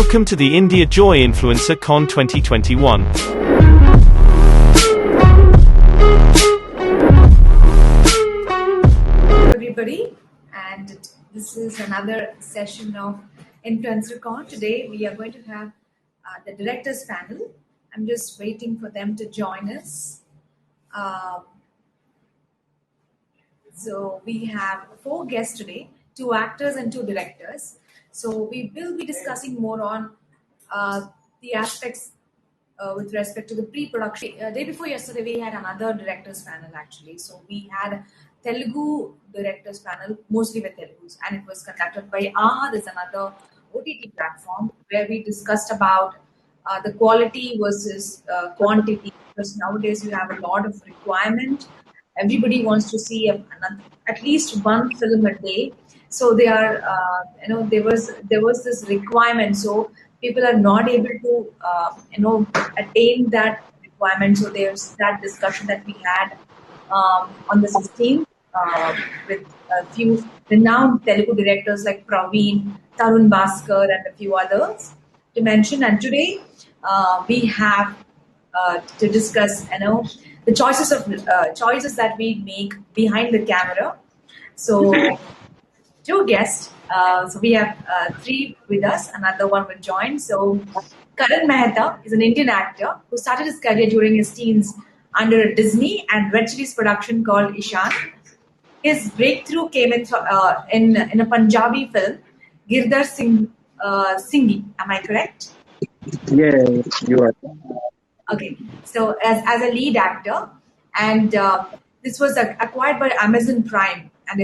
Welcome to the India Joy Influencer Con 2021. Hello everybody, and this is another session of Influencer Con. Today we are going to have the directors panel. I'm just waiting for them to join us. So we have 4 guests today, 2 actors and 2 directors. So we will be discussing more on the aspects with respect to the pre-production. Day before yesterday, we had another directors panel actually. So we had a Telugu directors panel, mostly with Telugus, and it was conducted by AHA. There's another OTT platform where we discussed about the quality versus quantity. Because nowadays you have a lot of requirement. Everybody wants to see at least one film a day. So they are, there was this requirement. So people are not able to, attain that requirement. So there's that discussion that we had on the 16th with a few renowned Telugu directors like Praveen, Tarun Bhaskar, and a few others to mention. And today we have to discuss, the choices that we make behind the camera. So 2 guests. So we have 3 with us. Another one will join. So Karan Mehta is an Indian actor who started his career during his teens under a Disney and web series production called Ishan. His breakthrough came in a Punjabi film, Girdhar Singhi. Am I correct? Yeah, you are. Okay, so as a lead actor, and this was acquired by Amazon Prime, and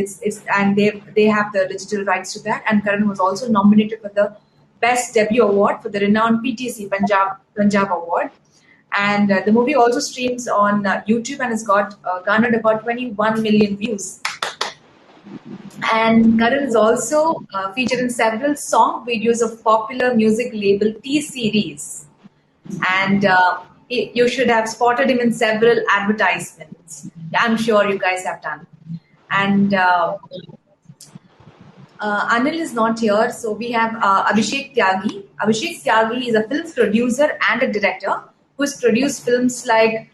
they have the digital rights to that. And Karan was also nominated for the Best Debut Award for the renowned PTC Punjab Award. And the movie also streams on YouTube and has got garnered about 21 million views. And Karan is also featured in several song videos of popular music label T Series. And you should have spotted him in several advertisements. I'm sure you guys have done. And Anil is not here, so we have Abhishek Tyagi. Abhishek Tyagi is a film producer and a director who's produced films like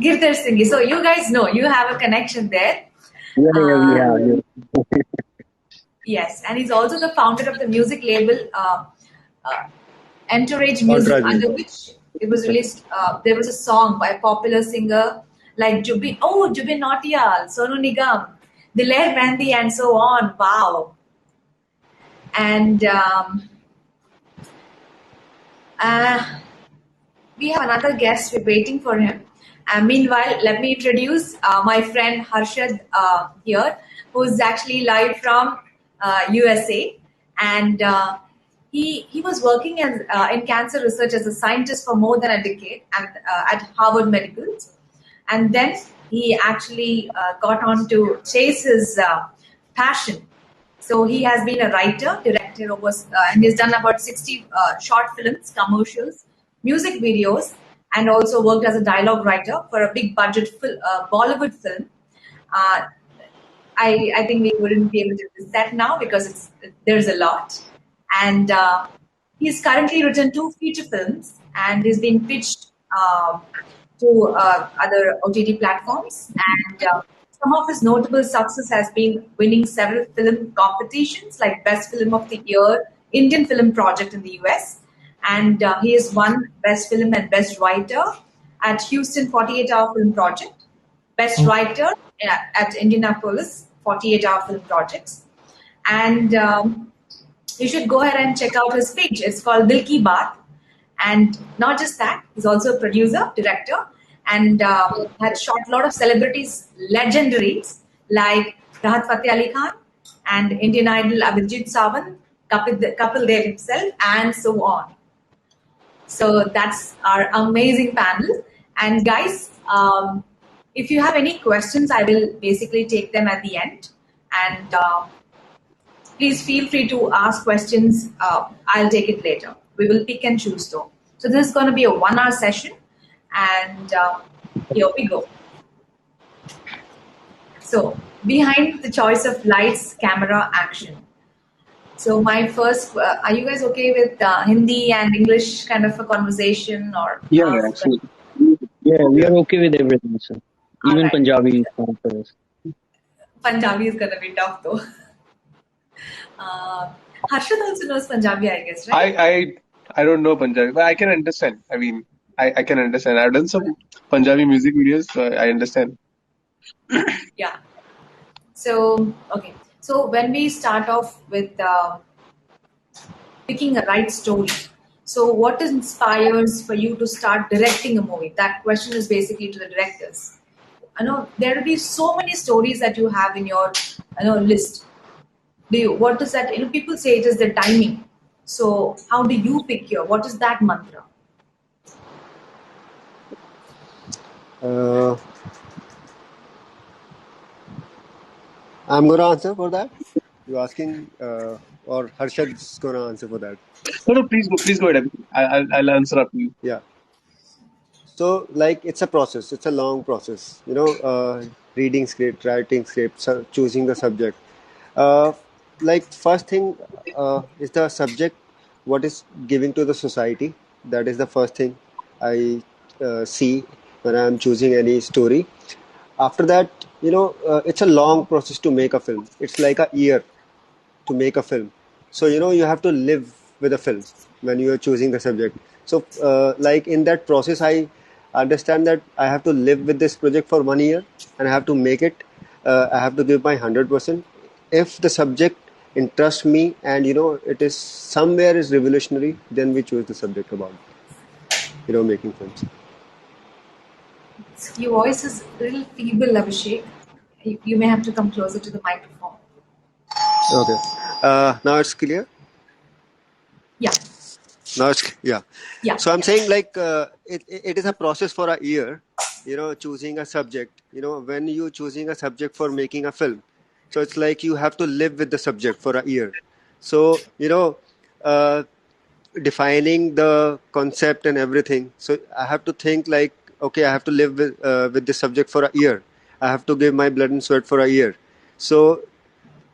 Girdhar Singhi. So you guys know, you have a connection there. Yeah. Yes, and he's also the founder of the music label Entourage Music, under which it was released. There was a song by a popular singer like Jubin Nautiyal, Sonu Nigam, Diler Mehndi, and so on. Wow. And we have another guest. We're waiting for him. Meanwhile, let me introduce my friend Harshad here, who's actually live from USA. And he was working in cancer research as a scientist for more than a decade at Harvard Medical. And then he actually got on to chase his passion. So he has been a writer, director, and he's done about 60 short films, commercials, music videos, and also worked as a dialogue writer for a big budget Bollywood film. I think we wouldn't be able to do that now because there's a lot. And he's currently written 2 feature films, and he's been pitched to other OTT platforms. And some of his notable success has been winning several film competitions like Best Film of the Year, Indian Film Project in the US. And he has won Best Film and Best Writer at Houston 48-Hour Film Project, Best Writer at Indianapolis 48-Hour Film Projects. And you should go ahead and check out his page. It's called Dil Ki Baat. And not just that, he's also a producer, director, and had shot a lot of celebrities, legendaries like Rahat Fateh Ali Khan and Indian Idol Abhijit Sawant, Kapil Dev himself, and so on. So that's our amazing panel. And guys, if you have any questions, I will basically take them at the end. And please feel free to ask questions. I'll take it later. We will pick and choose though. So this is going to be a 1-hour session. And here we go. So behind the choice of lights, camera, action. So my first, are you guys okay with Hindi and English kind of a conversation or Yeah, how? absolutely. Yeah, we Yeah. are okay with everything, sir. All Even right. Punjabi is fine for us. Punjabi is gonna be tough though. Uh, Harshad also knows Punjabi, I guess, I right? I I don't know Punjabi, but I can understand. I mean, I can understand. I've done some Punjabi music videos, so I understand. Yeah. So okay. So when we start off with picking a right story, so what inspires for you to start directing a movie? That question is basically to the directors. I know there will be so many stories that you have in your list. Do you, what is that? People say it is the timing. So how do you pick your? What is that mantra? Uh, I'm going to answer for that. You asking, or Harshad's going to answer for that? No, no, please go ahead. I'll answer up to you. Yeah. So, like, it's a process. It's a long process. Reading script, writing script, choosing the subject. Uh, like, first thing is the subject. What is giving to the society? That is the first thing I see when I'm choosing any story. After that, it's a long process to make a film. It's like a year to make a film. So, you have to live with a film when you are choosing the subject. So, like in that process, I understand that I have to live with this project for 1 year and I have to make it. I have to give my 100%. If the subject interests me and, it is somewhere is revolutionary, then we choose the subject about, making films. Your voice is a little feeble, Abhishek. You may have to come closer to the microphone. Okay. Now it's clear. Yeah, No, yeah. yeah, So I'm yeah. saying like it is a process for a year, choosing a subject. When you choosing a subject for making a film, so it's like you have to live with the subject for a year. So uh, defining the concept and everything. So I have to think like, okay, I have to live with this subject for a year. I have to give my blood and sweat for a year. So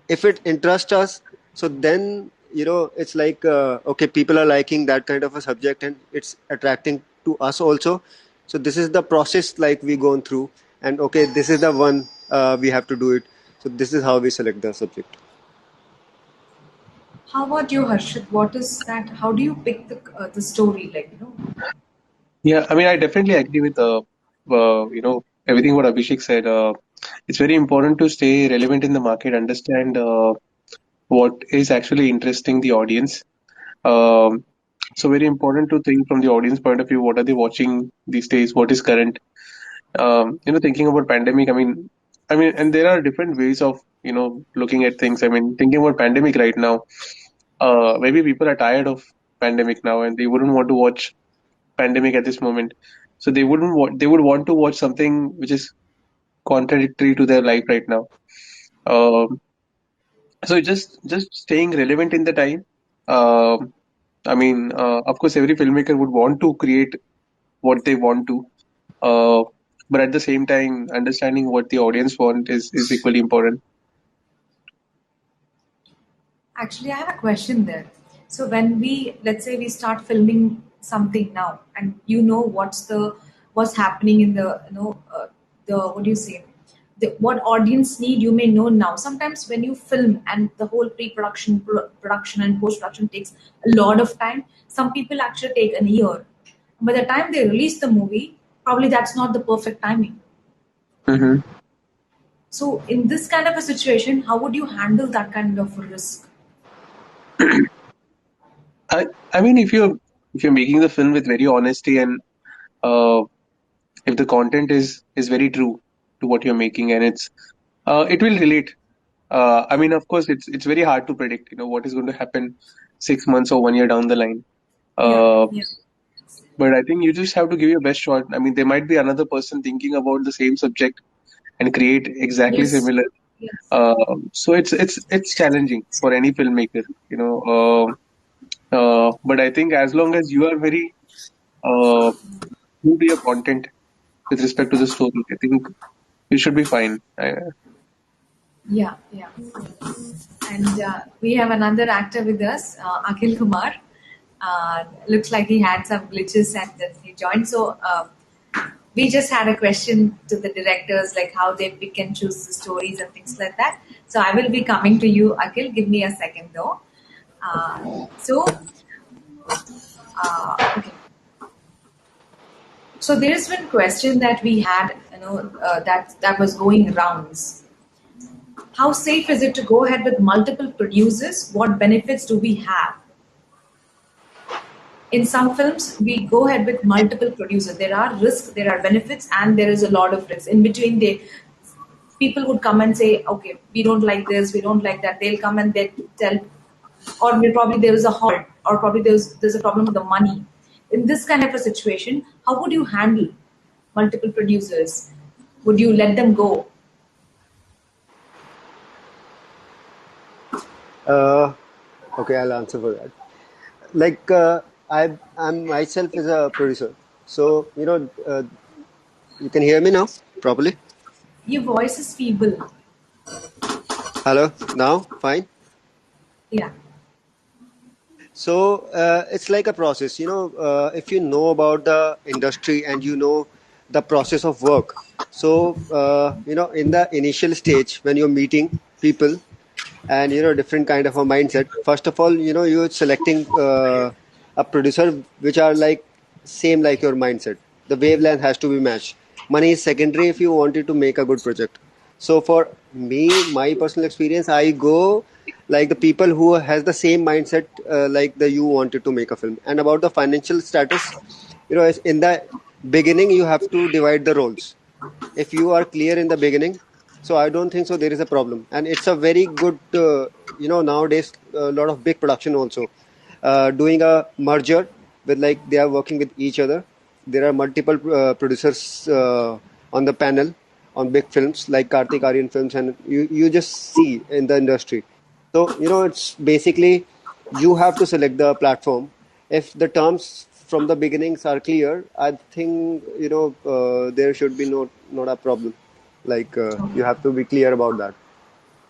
if it interests us, so then it's like okay, people are liking that kind of a subject and it's attracting to us also. So this is the process like we gone through, and okay, this is the one we have to do it. So this is how we select the subject. How about you, Harshit? What is that? How do you pick the story? Yeah, I mean, I definitely agree with everything what Abhishek said. It's very important to stay relevant in the market, understand what is actually interesting the audience. Um, so very important to think from the audience point of view. What are they watching these days? What is current? Thinking about pandemic. And there are different ways of looking at things. I mean, thinking about pandemic right now. Maybe people are tired of pandemic now, and they wouldn't want to watch pandemic at this moment. So they would want to watch something which is contradictory to their life right now. Um, so just staying relevant in the time. Um, of course, every filmmaker would want to create what they want to, uh, but at the same time, understanding what the audience want is equally important. Actually, I have a question there. So when we, let's say, we start filming something now, and what's happening in the what do you say, what audience need you may know now. Sometimes when you film and the whole pre-production, production, and post-production takes a lot of time. Some people actually take a year. By the time they release the movie, probably that's not the perfect timing. hmm So in this kind of a situation, how would you handle that kind of risk? I mean, if you're making the film with very honesty and uh, if the content is very true to what you're making and it will relate. Of course, it's very hard to predict, what is going to happen 6 months or 1 year down the line. Yeah, Uh, yeah. but I think you just have to give your best shot. I mean, there might be another person thinking about the same subject and create exactly Yes. similar. Yes. So it's challenging for any filmmaker. But I think as long as you are very uh, true to your content with respect to the story, I think you should be fine. Yeah. Yeah. And we have another actor with us, Akil Kumar. Looks like he had some glitches and then he joined. So we just had a question to the directors, like how they pick and choose the stories and things like that. So I will be coming to you, Akil. Give me a second though. So, okay. So there is one question that we had, that was going rounds. How safe is it to go ahead with multiple producers? What benefits do we have? In some films, we go ahead with multiple producers. There are risks, there are benefits, and there is a lot of risks. In between, people would come and say, okay, we don't like this, we don't like that. They'll come and they tell, or probably there is a halt, or probably there's a problem with the money. In this kind of a situation, how would you handle multiple producers? Would you let them go? Okay, I'll answer for that. Like I'm myself is a producer, so you can hear me now properly. Your voice is feeble. Hello, now fine. Yeah. So it's like a process, if you know about the industry and you know the process of work. So in the initial stage when you're meeting people and different kind of a mindset. First of all, you're selecting a producer which are like same like your mindset. The wavelength has to be matched. Money is secondary if you wanted to make a good project. So for me, my personal experience, I go like the people who has the same mindset like the you wanted to make a film. And about the financial status, in the beginning you have to divide the roles. If you are clear in the beginning, so I don't think so there is a problem. And it's a very good nowadays a lot of big production also doing a merger with, like, they are working with each other. There are multiple producers on the panel on big films like Kartik Aryan films, and you just see in the industry. So it's basically you have to select the platform. If the terms from the beginnings are clear, I think there should be not a problem. Like Okay. you have to be clear about that.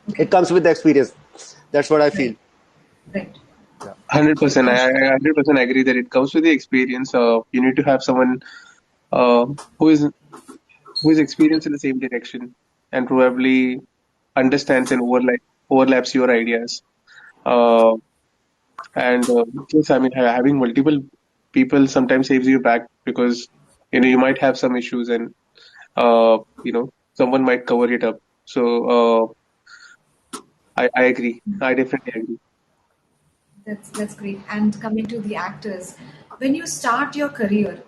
It Okay. comes with the experience. That's what I feel. Right. Right. 100%. I Okay. 100% agree that it comes with the experience. You need to have someone uh, who is who is experienced in the same direction and probably understands and overlaps your ideas. Uh, and yes, I mean, having multiple people sometimes saves you back because you might have some issues and someone might cover it up. So I agree. I definitely agree. That's great. And coming to the actors, when you start your career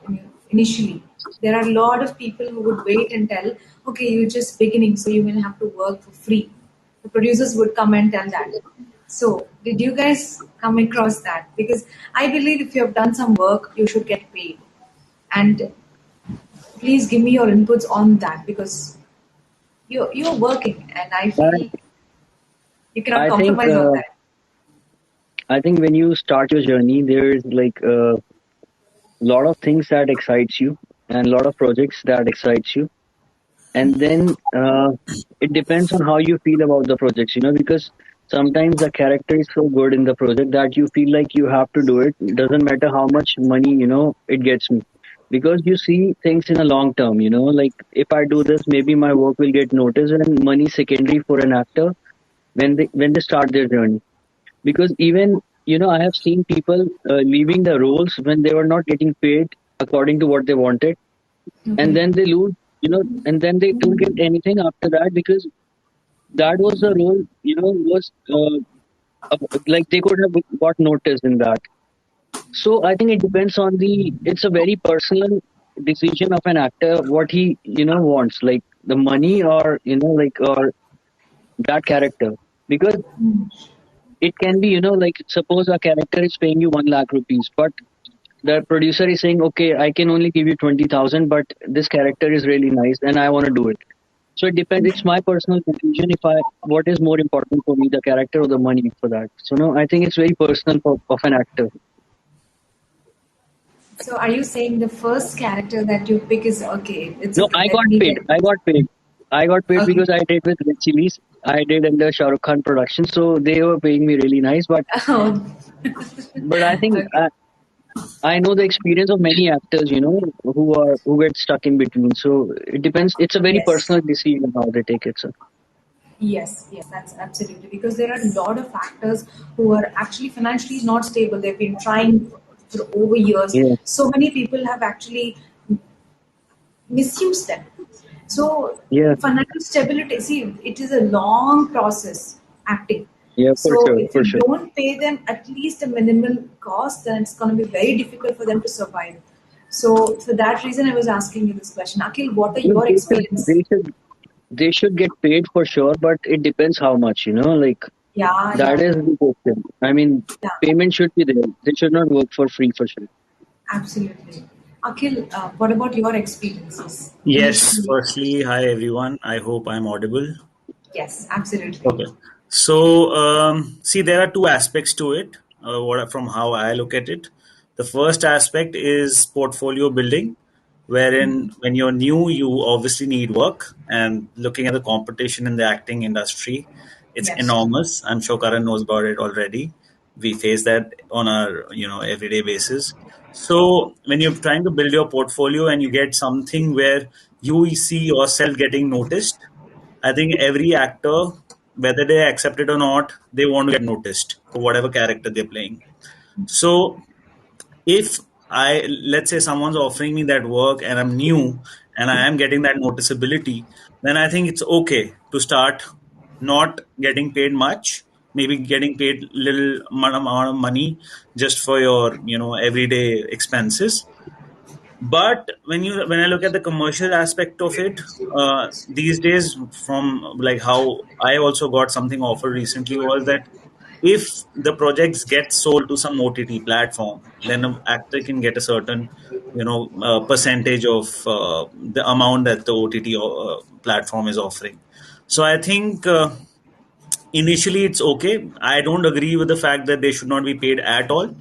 initially, there are a lot of people who would wait and tell, okay, you're just beginning, so you will have to work for free. The producers would come and tell that. So, did you guys come across that? Because I believe if you have done some work, you should get paid. And please give me your inputs on that because you're working, and I feel I you cannot I think compromise on that. I think when you start your journey, there's like a lot of things that excites you and a lot of projects that excites you, and then it depends on how you feel about the projects. Because sometimes the character is so good in the project that you feel like you have to do it. It doesn't matter how much money it gets me, because you see things in a long term. Like if I do this, maybe my work will get noticed, and money is secondary for an actor when they start their journey. Because even I have seen people leaving the roles when they were not getting paid according to what they wanted, and Okay. then they lose, and then they don't get anything after that, because that was the role, was like they could have got noticed in that. So I think it depends on it's a very personal decision of an actor what he wants, like the money, or like, or that character. Because it can be, like, suppose a character is paying you 1 lakh rupees, but the producer is saying, okay, I can only give you 20,000, but this character is really nice and I want to do it. So it depends. It's my personal decision if what is more important for me, the character or the money for that. So no, I think it's very personal of an actor. So are you saying the first character that you pick is okay? It's No, okay. I got Let me paid. get I got paid. I got paid okay. because I did with Red Chilies. I did under Shah Rukh Khan production, so they were paying me really nice. But Oh, I think okay. I know the experience of many actors, who get stuck in between. So it depends. It's a very Yes. personal decision how they take it. So Yes, yes, that's absolutely because there are a lot of actors who are actually financially not stable. They've been trying for over years. yeah, So many people have actually misused them. So yeah, financial stability, see, it is a long process acting. yeah, So if for you sure. don't pay them at least a minimal cost, then it's going to be very difficult for them to survive. So for that reason, I was asking you this question, Akil. What are No, your experience? they should get paid for sure, but it depends how much. Like Yeah, that yeah, is yeah, the question. I mean, yeah. payment should be there. They should not work for free for sure. Absolutely. Akhil, what about your experiences? Yes, Initially, firstly, hi everyone. I hope I'm audible. yes, absolutely. Okay. So, see, there are two aspects to it, from how I look at it. The first aspect is portfolio building, wherein when you're new, you obviously need work. And looking at the competition in the acting industry, it's Yes. enormous. I'm sure Karan knows about it already. We face that on our, everyday basis. So when you're trying to build your portfolio and you get something where you see yourself getting noticed, I think every actor, whether they accept it or not, they want to get noticed for whatever character they're playing. So if let's say someone's offering me that work and I'm new and I am getting that noticeability, then I think it's okay to start not getting paid much, maybe getting paid little amount of money just for your, everyday expenses. But when I look at the commercial aspect of it, these days, from like how I also got something offered recently, was that if the projects get sold to some OTT platform, then an actor can get a certain percentage of the amount that the OTT platform is offering. So I think initially it's okay. I don't agree with the fact that they should not be paid at all.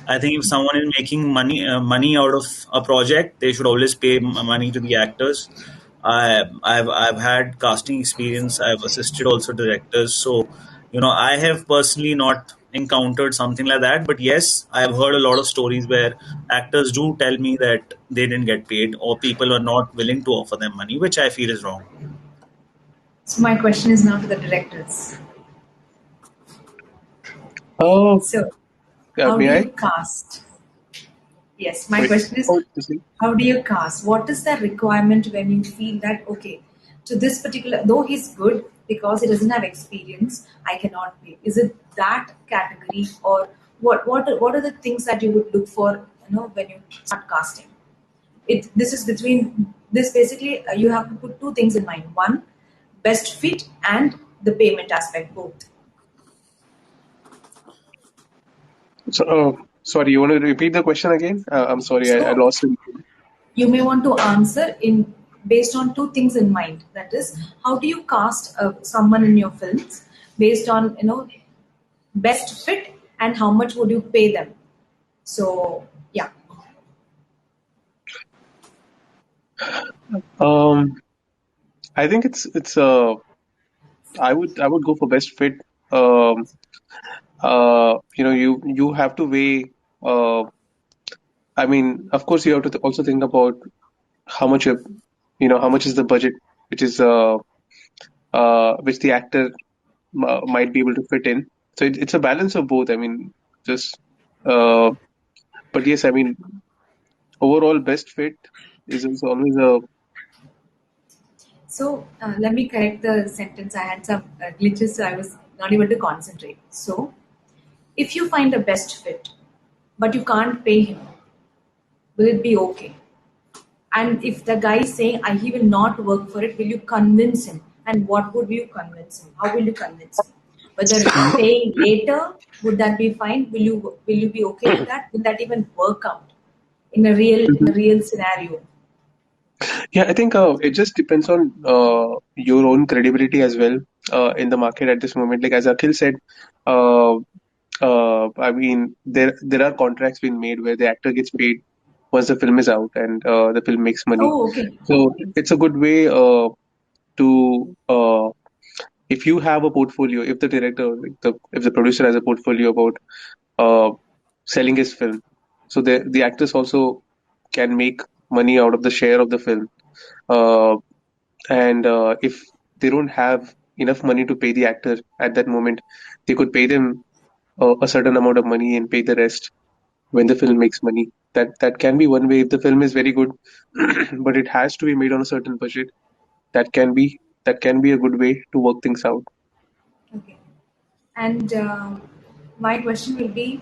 I think if someone is making money out of a project, they should always pay money to the actors. I've had casting experience. I've assisted also directors. So I have personally not encountered something like that, but yes, I've heard a lot of stories where actors do tell me that they didn't get paid or people are not willing to offer them money, which I feel is wrong. So my question is now to the directors. Oh, So, how do may you I? cast? Yes, my Wait. question is, Oh, you see. how do you cast? What is the requirement when you feel that okay, to this particular, though he's good because he doesn't have experience, I cannot pay. Is it that category, or what are the things that you would look for? When you start casting, this is between this basically you have to put two things in mind. One, best fit and the payment aspect both. So, sorry, you want to repeat the question again? I'm sorry, I So lost it. you may want to answer in based on two things in mind. That is, how do you cast someone in your films based on best fit and how much would you pay them? So yeah. Um, I think it's I would go for best fit. Um, you have to weigh. Uh, I mean, of course, you have to also think about how much how much is the budget, which is which the actor might be able to fit in. So it's a balance of both. I mean, just uh, but yes, I mean, overall best fit is always a. So let me correct the sentence. I had some glitches, so I was not able to concentrate. So if you find the best fit, but you can't pay him, will it be okay? And if the guy is saying he will not work for it, will you convince him? And what would you convince him? How will you convince him? Whether paying later, would that be fine? Will you be okay with that? Will that even work out in a real scenario? Yeah, I think it just depends on your own credibility as well in the market at this moment. Like as Akhil said, uh, I mean there are contracts being made where the actor gets paid once the film is out and the film makes money. Oh, okay. So it's a good way to if you have a portfolio, if the director, if the producer has a portfolio about selling his film, so the actors also can make money out of the share of the film. Uh, and if they don't have enough money to pay the actor at that moment, they could pay them a certain amount of money and pay the rest when the film makes money. That can be one way if the film is very good, but it has to be made on a certain budget. That can be that can be a good way to work things out. Okay. And my question will be,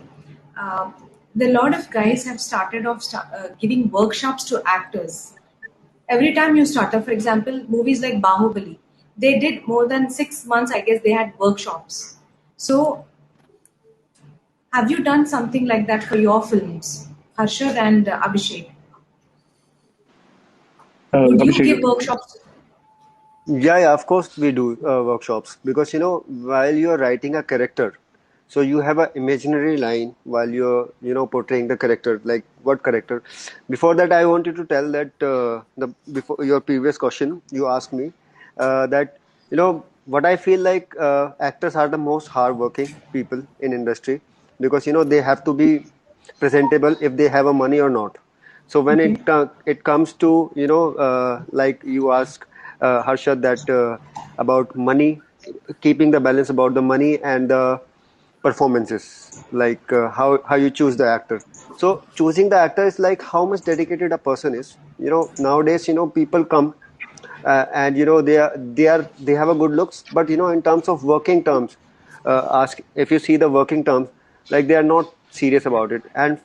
uh, the lot of guys have started off giving workshops to actors. Every time you start up, for example, movies like Bahubali, they did more than 6 months. I guess they had workshops. So, have you done something like that for your films, Harshad and Abhishek? Would you Abhishek, give workshops? Yeah, of course we do workshops because while you're writing a character, so you have an imaginary line while you're portraying the character. Like what character? Before that, I wanted to tell that the before your previous question you asked me that what I feel like actors are the most hardworking people in industry because they have to be presentable if they have a money or not. So when Okay. it comes to like you ask Harshad that about money, keeping the balance about the money and the performances, like how you choose the actor. So choosing the actor is like how much dedicated a person is. Nowadays people come and they have a good looks, but in terms of working terms, ask if you see the working terms, like they are not serious about it. And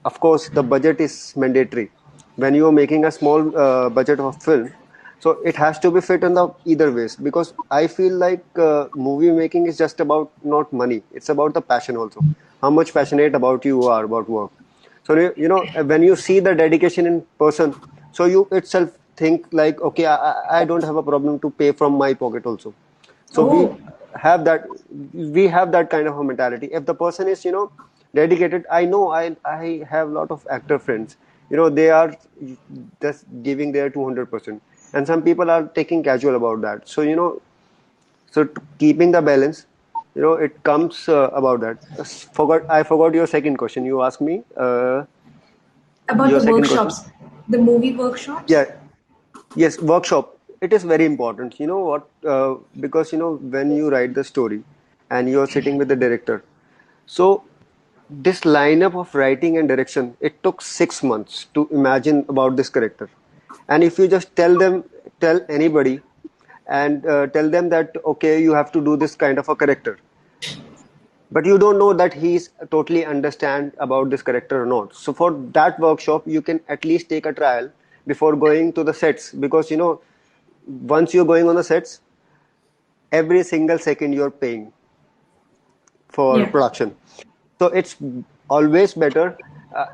of course the budget is mandatory when you are making a small budget of film, so it has to be fit in the either ways, because I feel like movie making is just about not money, it's about the passion also, how much passionate about you are about work. So when you see the dedication in person, so you itself think like, okay, I don't have a problem to pay from my pocket also. So Oh, have that we have that kind of a mentality. If the person is dedicated, I know I have a lot of actor friends, they are just giving their 200%, and some people are taking casual about that. So keeping the balance, it comes about that. I forgot your second question. You asked me about your the second question. workshops, the movie workshops. Yeah, yes, workshop. It is very important. You know what? Because when you write the story and you are sitting with the director, so this lineup of writing and direction, it took 6 months to imagine about this character. And if you just tell anybody and tell them that okay, you have to do this kind of a character, but you don't know that he's totally understand about this character or not. So for that workshop you can at least take a trial before going to the sets, because once you're going on the sets, every single second you're paying for Yeah. production. So it's always better,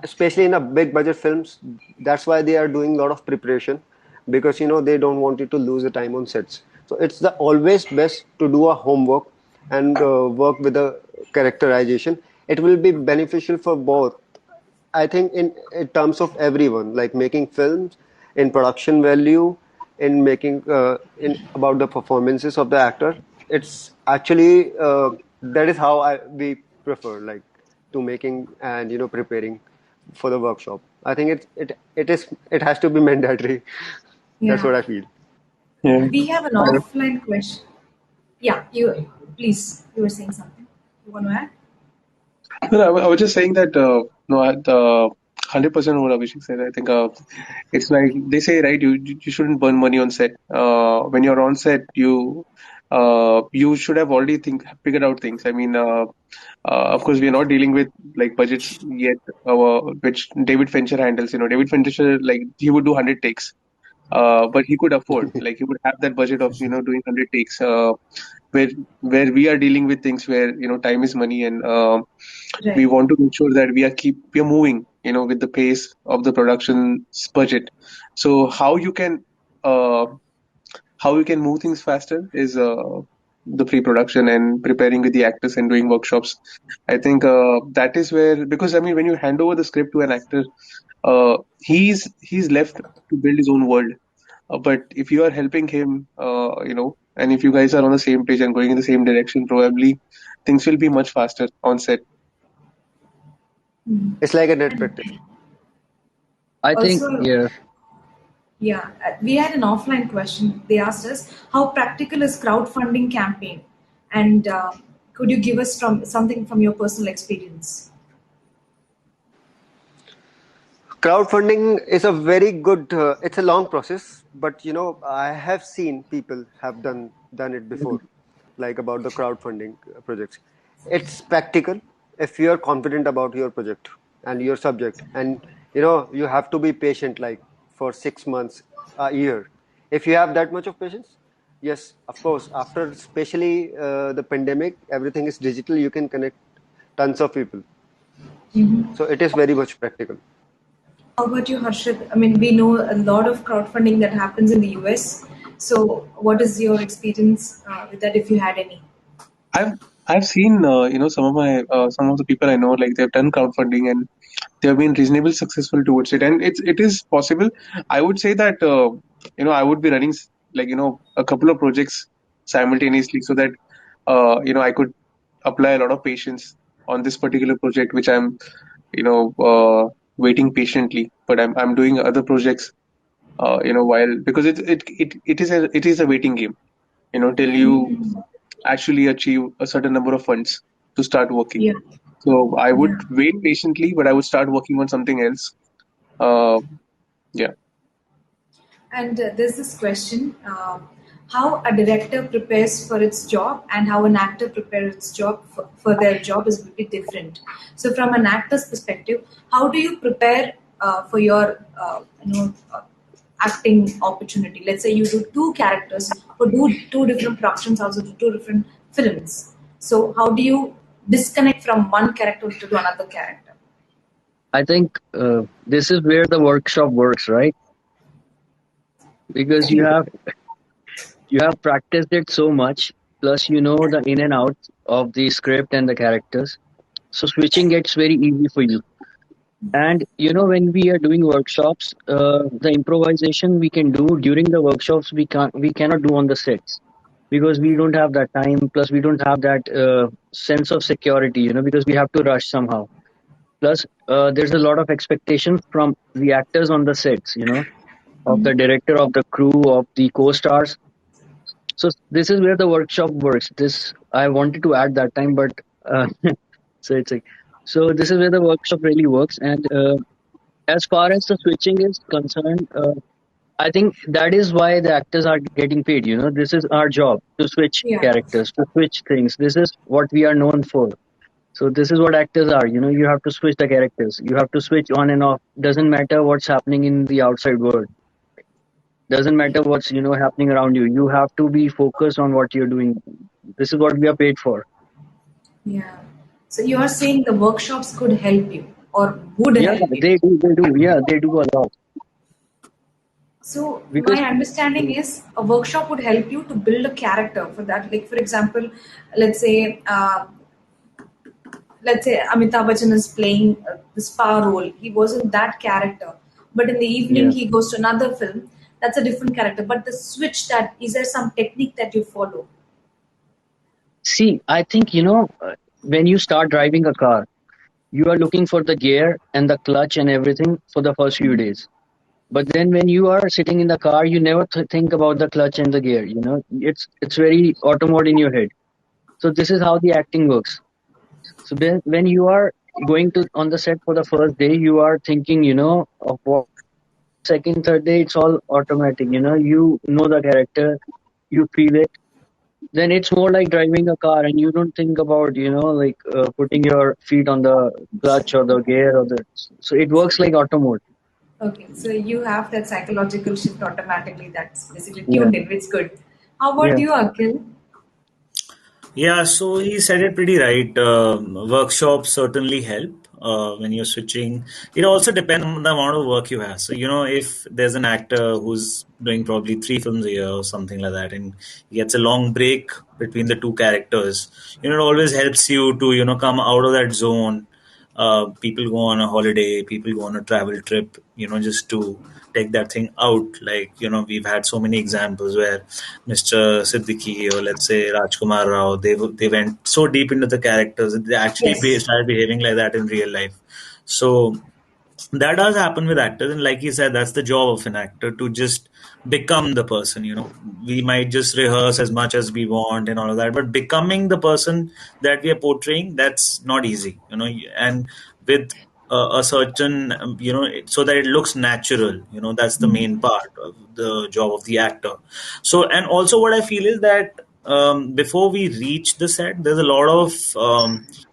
especially in a big budget films. That's why they are doing a lot of preparation, because they don't want you to lose the time on sets. So it's the always best to do a homework and work with the characterization. It will be beneficial for both. I think in terms of everyone, like making films, in production value, in making in about the performances of the actor. It's actually that is how we prefer, like, to making and preparing for the workshop. I think it has to be mandatory. That's Yeah. what I feel. yeah. We have an offline question. Yeah, you please. You were saying something. You want to add? No, I was just saying that no, 100% what Abhishek said. I think it's like they say, right? You shouldn't burn money on set. When you're on set, you should have already figured out things. I mean, of course, we are not dealing with like budgets yet, which David Fincher handles. David Fincher, like, he would do 100 takes, but he could afford, like, he would have that budget of doing 100 takes. Where we are dealing with things where time is money, and we Right. want to make sure that we are moving with the pace of the production's budget. So uh, how you can move things faster is the pre-production and preparing with the actors and doing workshops. I think that is where, because I mean, when you hand over the script to an actor, he's left to build his own world. But if you are helping him, And if you guys are on the same page and going in the same direction, probably things will be much faster on set. It's like a net And practice. I think, also, yeah. yeah, we had an offline question. They asked us, how practical is crowdfunding campaign? And could you give us from something from your personal experience? Crowdfunding is a very good. It's a long process, but I have seen people have done it before, like about the crowdfunding projects. It's practical if you are confident about your project and your subject, and you have to be patient, like for 6 months, a year. If you have that much of patience, yes, of course. After especially the pandemic, everything is digital. You can connect tons of people, so it is very much practical. How about you, Harshit? I mean, we know a lot of crowdfunding that happens in the US. So, what is your experience with that, if you had any? I've I've seen some of the people I know, like they've done crowdfunding and they have been reasonably successful towards it, and it is possible. I would say that I would be running a couple of projects simultaneously, so that I could apply a lot of patience on this particular project, which I'm waiting patiently. But I'm doing other projects while, because it is a waiting game, till you actually achieve a certain number of funds to start working. Yeah, So I would yeah. wait patiently, but I would start working on something else. Uh, yeah. And there's this question, how a director prepares for its job and how an actor prepares its job for their job is very different. So, from an actor's perspective, how do you prepare for your acting opportunity? Let's say you do two characters or do two different productions, also do two different films. So, how do you disconnect from one character to another character? I think this is where the workshop works, right? Because you have practiced it so much, plus you know the in and outs of the script and the characters. So switching gets very easy for you. And when we are doing workshops, the improvisation we can do during the workshops we cannot do on the sets because we don't have that time. Plus we don't have that sense of security, because we have to rush somehow. Plus there's a lot of expectations from the actors on the sets, of the director, of the crew, of the co-stars. So this is where the workshop works. This I wanted to add that time, but so it's like, so this is where the workshop really works. And as far as the switching is concerned, I think that is why the actors are getting paid. This is our job to switch Yeah, characters, to switch things. This is what we are known for. So this is what actors are. You have to switch the characters. You have to switch on and off. Doesn't matter what's happening in the outside world. Doesn't matter what's happening around you. You have to be focused on what you're doing. This is what we are paid for. yeah. So you are saying the workshops could help you or would Yeah, help you. they do. They do. Yeah, they do a lot So my because understanding is a workshop would help you to build a character for that. Like for example, let's say uh, let's say Amitabh Bachchan is playing the spa role. He wasn't that character, but in the evening yeah. he goes to another film. That's a different character. But the switch, that is there some technique that you follow? See, I think when you start driving a car, you are looking for the gear and the clutch and everything for the first few days. But then when you are sitting in the car, you never think about the clutch and the gear. It's very auto mode in your head. So this is how the acting works. So then when you are going to on the set for the first day, you are thinking, of what second, third day, it's all automatic. You know the character, you feel it. Then it's more like driving a car, and you don't think about, like putting your feet on the clutch or the gear or the. So it works like auto mode. Okay, so you have that psychological shift automatically. That's basically Yeah, tuned in. It's good. How about yeah. you, Akil? Yeah, so he said it pretty right. Workshops certainly help when you're switching. It also depends on the amount of work you have. So, if there's an actor who's doing probably 3 films a year or something like that, and he gets a long break between the two characters, it always helps you to, come out of that zone, People go on a holiday, people go on a travel trip, just to take that thing out. Like, we've had so many examples where Mr. Siddiqui, or let's say Rajkumar Rao, they went so deep into the characters that they actually Yes. started behaving like that in real life. So that does happen with actors, and like you said, that's the job of an actor, to just become the person. We might just rehearse as much as we want and all of that, but becoming the person that we are portraying, that's not easy. And with a certain, so that it looks natural. That's the main part of the job of the actor. So, and also what I feel is that, before we reach the set, there's a lot of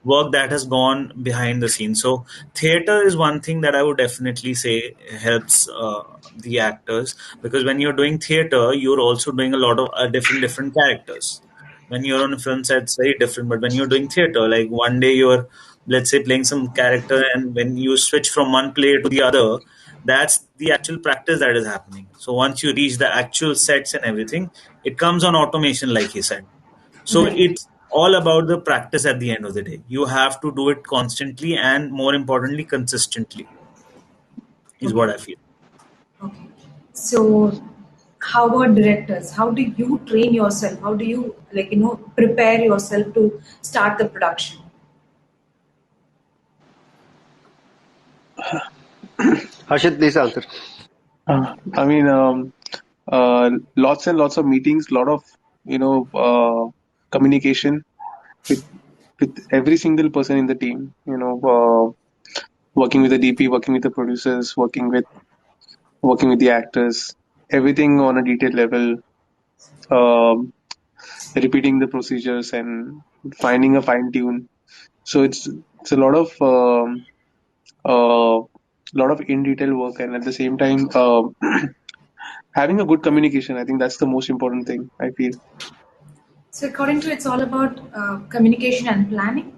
work that has gone behind the scenes. So theater is one thing that I would definitely say helps the actors, because when you're doing theater, you're also doing a lot of different characters. When you're on a film set, it's very different. But when you're doing theater, like one day you're, let's say, playing some character, and when you switch from one play to the other, that's the actual practice that is happening. So once you reach the actual sets and everything, it comes on automation, like he said. So Right. it's all about the practice at the end of the day. You have to do it constantly and, more importantly, consistently, is Okay. what I feel. Okay. So, how about directors? How do you train yourself? How do you prepare yourself to start the production? Harshit, please answer. I mean, lots and lots of meetings, lot of communication with every single person in the team. Working with the DP, working with the producers, working with the actors, everything on a detailed level. Um, Repeating the procedures and finding a fine tune. So it's a lot of in detail work, and at the same time, having a good communication. I think that's the most important thing, I feel. So, according to it's all about communication and planning.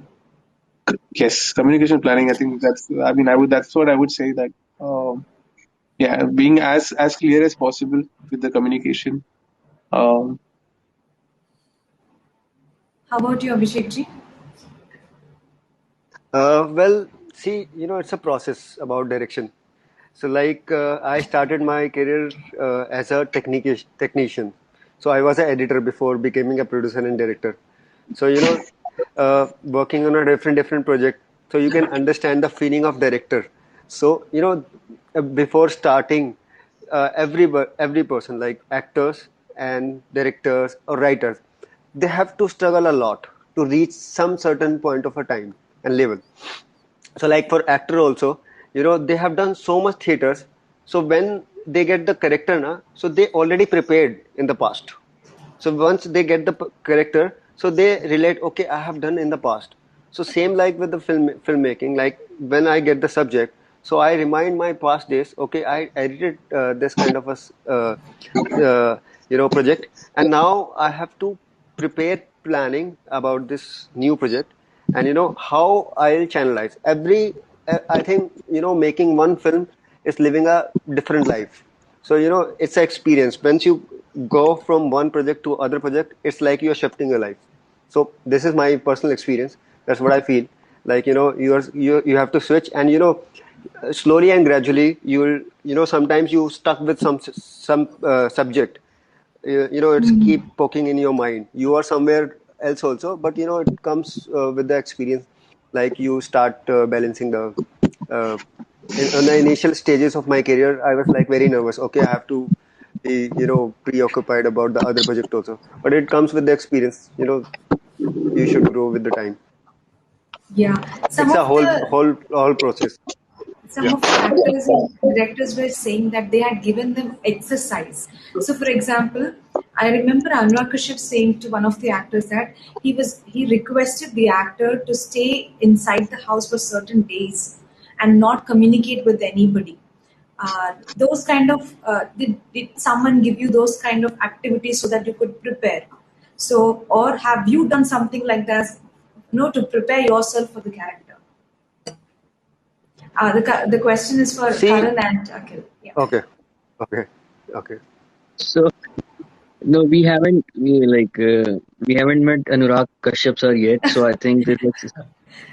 Yes, communication planning. I think that's. I mean, I would. That's what I would say. That yeah, being as clear as possible with the communication. Um, How about you, Abhishek ji? Well, see, it's a process about direction. So, like, I started my career as a technician. So, I was an editor before becoming a producer and director. So, working on a different project, so you can understand the feeling of director. So, before starting, every person, like actors and directors or writers, they have to struggle a lot to reach some certain point of a time and level. So like for actor also, they have done so much theaters, so when they get the character na, so they already prepared in the past. So once they get the character, so they relate, okay, I have done in the past. So same like with the filmmaking, like when I get the subject, so I remind my past days, okay, I edited this kind of a project, and now I have to prepare planning about this new project, and how I'll channelize every. I think making one film is living a different life. So it's an experience. Once you go from one project to other project, it's like you're shifting your life. So this is my personal experience. That's what I feel. Like you have to switch, and slowly and gradually you'll sometimes you stuck with some subject. It's keep poking in your mind. You are somewhere else also, but it comes with the experience. Like you start balancing the on the initial stages of my career, I was like very nervous. Okay, I have to be preoccupied about the other project also, but it comes with the experience. You should grow with the time. Yeah. Some It's a of the whole process. some Yeah. of the actors and directors were saying that they had given them exercise. So, for example, I remember Anurag Kashyap saying to one of the actors that he requested the actor to stay inside the house for certain days and not communicate with anybody. Those kind of did someone give you those kind of activities so that you could prepare? So, or have you done something like that, to prepare yourself for the character? The question is for See. Karan and Akil. Yeah. Okay. Okay. Okay. So no, we haven't met Anurag Kashyap sir yet. So I think this is.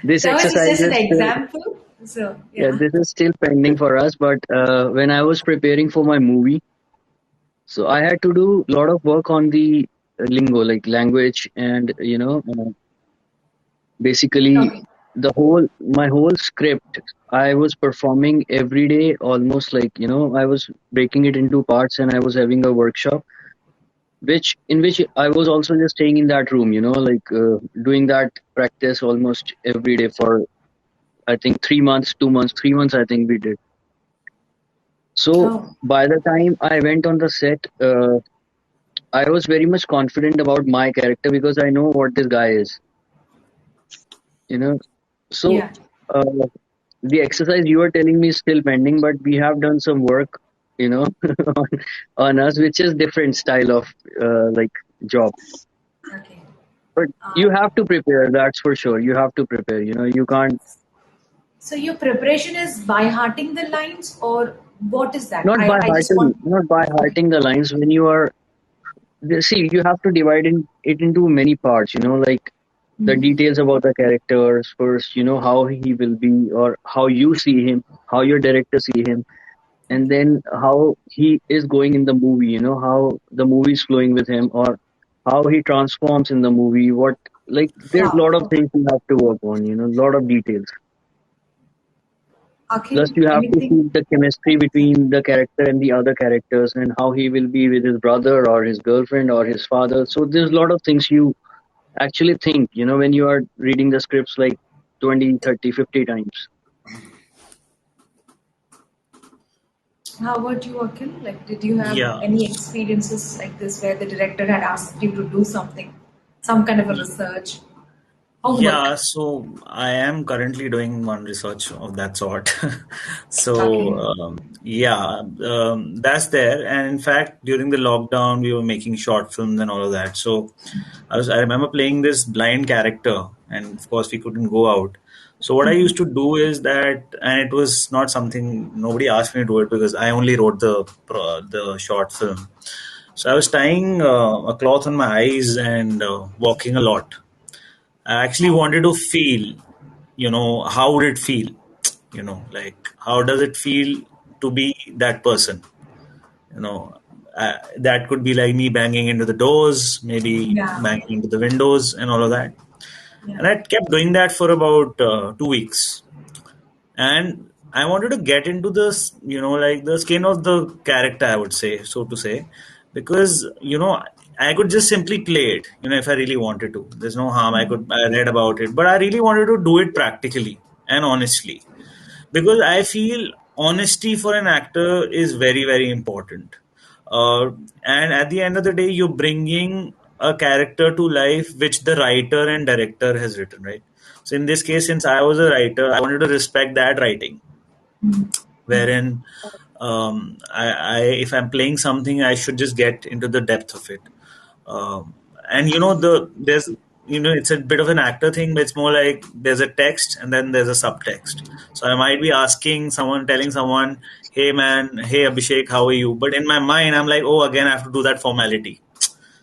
This That was exercise just an is still, example. So yeah, yeah. this is still pending for us. But when I was preparing for my movie, so I had to do a lot of work on the lingo, like language, and basically Okay. my whole script. I was performing every day, almost like I was breaking it into parts, and I was having a workshop, which I was also just staying in that room, like doing that practice almost every day for I think 3 months, 2 months, 3 months. I think we did. So Oh. by the time I went on the set, I was very much confident about my character because I know what this guy is, you know. So Yeah. uh, the exercise you are telling me is still pending, but we have done some work, on, on us, which is different style of like job. Okay. But you Um, have to prepare. That's for sure. You have to prepare. You can't. so your preparation is by hearting the lines, or what is that? Not by I just hearting, want. not by Okay. hearting the lines. When you are see, you have to divide it into many parts. Like the Mhm. details about the characters first. How he will be, or how you see him, how your director see him, and Okay. then how he is going in the movie. How the movie is flowing with him, or how he transforms in the movie. What like there's a Wow. lot of Okay. things you have to work on. A lot of details. Plus, Akhil, you have to anything? see the chemistry between the character and the other characters, and how he will be with his brother or his girlfriend or his father. So there's a lot of things you actually think, when you are reading the scripts like 20, 30, 50 times. How about you, Akhil? Like, did you have Yeah. any experiences like this where the director had asked you to do something, some kind of a research, homework? Yeah, so I am currently doing one research of that sort. So, Okay. yeah, that's there. And in fact, during the lockdown, we were making short films and all of that. So, I remember playing this blind character, and of course, we couldn't go out. So, what I used to do is that, and it was not something nobody asked me to do it because I only wrote the short film. So, I was tying a cloth on my eyes and walking a lot. I actually Wow. wanted to feel, how would it feel? Like how does it feel to be that person? You know, that could be like me banging into the doors, maybe Yeah. banging into the windows, and all of that. Yeah. And I kept doing that for about 2 weeks. And I wanted to get into this, like the skin of the character, I would say, so to say, because I could just simply play it, if I really wanted to. There's no harm. I read about it, but I really wanted to do it practically and honestly, because I feel honesty for an actor is very, very important. Uh, and at the end of the day, you're bringing a character to life which the writer and director has written, right? So in this case, since I was a writer, I wanted to respect that writing, wherein if I'm playing something, I should just get into the depth of it. And it's a bit of an actor thing, but it's more like there's a text and then there's a subtext. So I might be asking someone, telling someone, "Hey man, hey Abhishek, how are you?" But in my mind, I'm like, "Oh, again, I have to do that formality."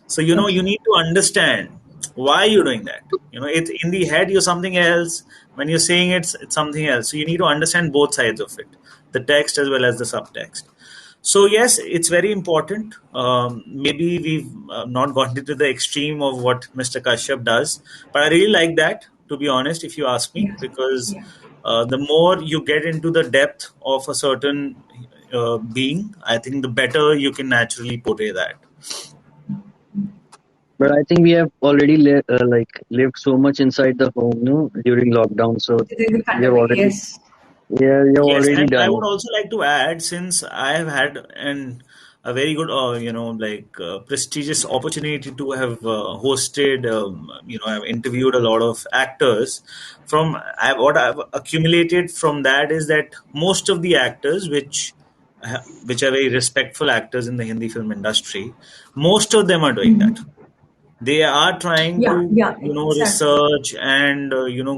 So you Okay. need to understand why you're doing that. It's in the head, you're something else. When you're saying it's something else. So you need to understand both sides of it, the text as well as the subtext. So yes, it's very important. Maybe we've not gotten to the extreme of what Mr. Kashyap does, but I really like that, to be honest, if you ask me, Yeah. because Yeah. the more you get into the depth of a certain being, I think the better you can naturally portray that. But I think we have already lived so much inside the home, during lockdown. So During the we have pandemic, already, yes. yeah, we have Yes, already and I done would it. also like to add, since I have had a very good, prestigious opportunity to have hosted, I've interviewed a lot of actors. What I've accumulated from that is that most of the actors, which are very respectful actors in the Hindi film industry, most of them are doing that. They are trying to Yeah. Yeah. Exactly. research and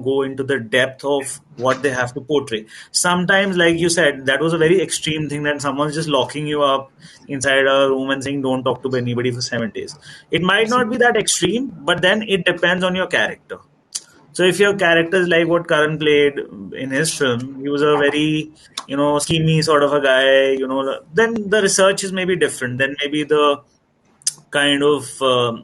go into the depth of what they have to portray. Sometimes, like you said, that was a very extreme thing, that someone's just locking you up inside a room and saying don't talk to anybody for 7 days. It might not be Absolutely. that extreme, but then it depends on your character. So if your character is like what Karan played in his film, he was a very, schemy sort of a guy, then the research is maybe different. Then maybe the kind of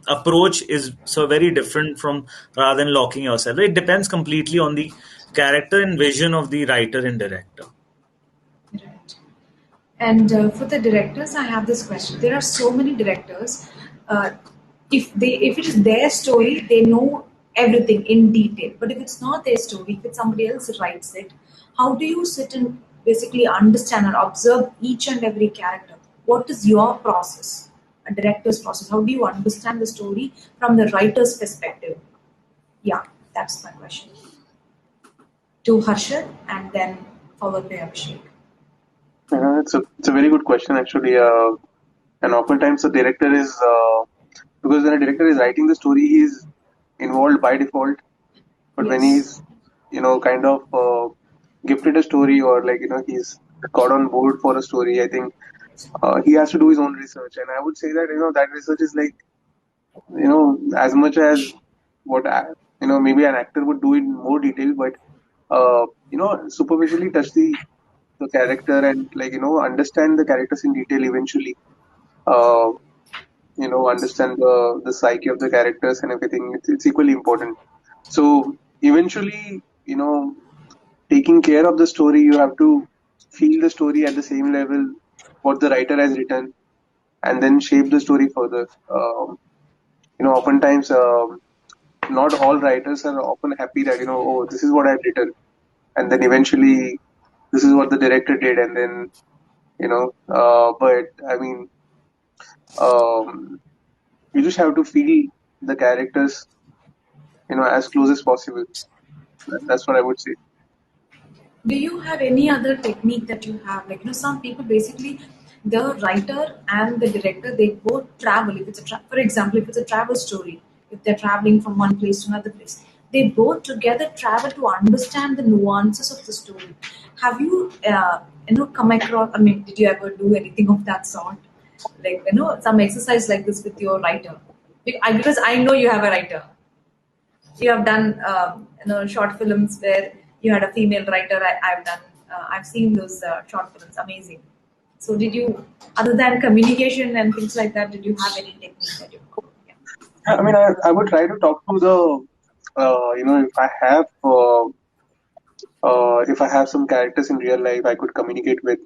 approach is so very different from rather than locking yourself. It depends completely on the character and vision of the writer and director. Right. And for the directors, I have this question. There are so many directors. Uh, if it is their story, they know everything in detail. But if it's not their story, if it's somebody else writes it, how do you sit and basically understand and observe each and every character? What is your process, a director's process? How do you understand the story from the writer's perspective? Yeah, that's my question. To Harshad and then followed by Abhishek. It's a very good question actually. And oftentimes the director is because when a director is writing the story, he is involved by default. But when Yes. he's kind of gifted a story, or like he's got on board for a story, I think he has to do his own research. And I would say that that research is like as much as what maybe an actor would do in more detail, but superficially touch the character and like understand the characters in detail eventually. uh, understand the psyche of the characters and everything. It's equally important. So eventually, taking care of the story, you have to feel the story at the same level what the writer has written, and then shape the story further. Oftentimes, not all writers are often happy that oh, this is what I've written, and then eventually this is what the director did, and then but I mean, um, you just have to feel the characters as close as possible. That's what I would say. Do you have any other technique that you have? Like, some people basically, the writer and the director, they both travel. If it's for example, if it's a travel story, if they're traveling from one place to another place, they both together travel to understand the nuances of the story. Have you, come across? I mean, did you ever do anything of that sort? Like, some exercise like this with your writer? Because I know you have a writer. You have done short films where you had a female writer. I've done I've seen those short films, amazing. So did you, other than communication and things like that, did you have any technique that you, yeah. I mean, I would try to talk to the if I have some characters in real life I could communicate with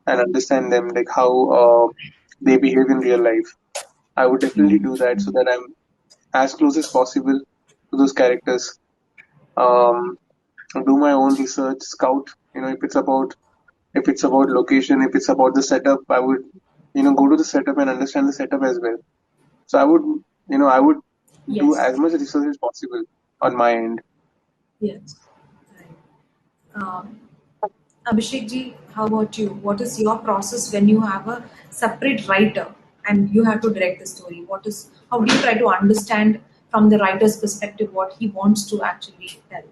and understand them, like how they behave in real life. I would definitely do that so that I'm as close as possible to those characters. Um, do my own research, scout. If it's about location, if it's about the setup, I would go to the setup and understand the setup as well. So I would do Yes. as much research as possible on my end. Yes. Right. Abhishek ji, how about you? What is your process when you have a separate writer and you have to direct the story? How do you try to understand from the writer's perspective what he wants to actually tell?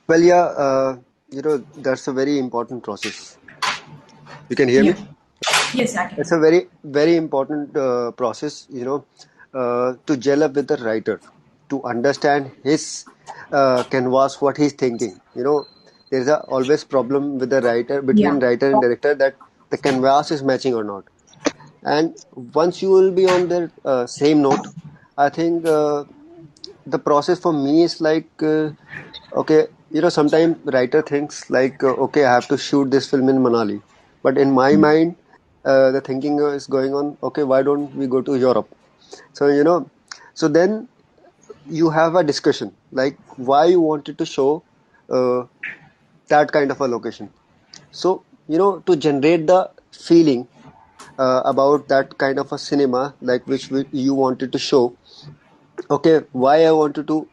Well, yeah, that's a very important process. You can hear me? Yeah. Yes, I It's can. a very, very important process, to gel up with the writer, to understand his canvas, what he's thinking. There's a always problem with the writer, Yeah. between writer and director, that the canvas is matching or not. And once you will be on the same note, I think the process for me is like, okay, sometimes writer thinks like, okay, I have to shoot this film in Manali, but in my mind, the thinking is going on, okay, why don't we go to Europe? So so then you have a discussion like why you wanted to show uh, that kind of a location. So to generate the feeling about that kind of a cinema, like which you wanted to show, okay, why I wanted to